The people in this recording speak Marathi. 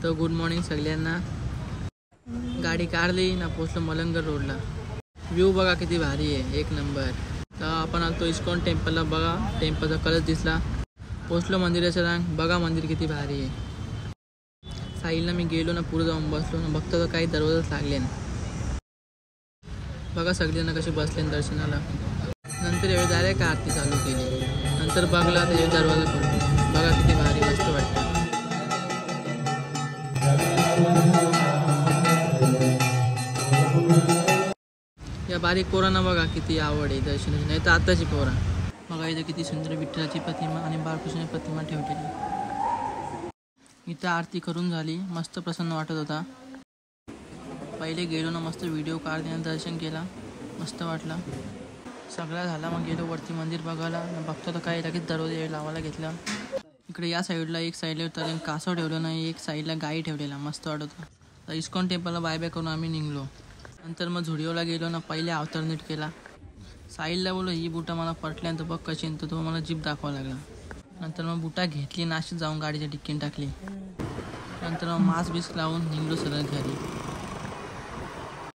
तर गुड मॉर्निंग सगळ्यांना। गाडी काढली ना पोचलो मलंगर रोडला। व्ह्यू बघा किती भारी आहे, एक नंबर। तर आपण आलो इस्कॉन टेम्पलला, बघा टेम्पलचा कलर दिसला। पोचलो मंदिराच्या रांग, बघा मंदिर किती भारी आहे। साईडला मी गेलो ना, पुढे जाऊन बसलो ना, बघतो तर काही दरवाजाच लागले ना। बघा सगळ्यांना कसे बसले दर्शनाला। नंतर एवढे डायरेक्ट आरती चालू केली। नंतर बघला तर दरवाजा खोलतो, बघा किती भारी मस्त वाटतं। या बारीक पोरांना बघा किती आवड आहे दर्शनाची, नाही तर आताची पोरा। बघा इथं किती सुंदर विठ्ठलाची प्रतिमा आणि बाळकृष्णाची प्रतिमा ठेवलेली। इथं आरती करून झाली, मस्त प्रसन्न वाटत होता। पहिले गेलो ना, मस्त व्हिडिओ काढले, दर्शन केला, मस्त वाटला। सगळा झाला, मग गेलो वरती मंदिर बघायला। बघतो तर काही लगेच दरवाजा लावायला घेतला। इकडे या साईडला एक साईडला तर कासव ठेवलं नाही, एक साईडला गाई ठेवलेला, मस्त वाटत होता। तर इस्कॉन टेम्पलला बाय बाय करून आम्ही निघलो। नंतर मग झुडिओला गेलो ना, पहिले अवतार नीट केला। साईडला बोललो ही बुटा मला पटल्यानंतर बघ कशी, तर तो मला जीप दाखवा लागला। नंतर मग बुटा घेतली, नाशिक जाऊन गाडीच्या डिक्कीन टाकली। नंतर मग मास्क बिस्क लावून निघलो सरळ घरी।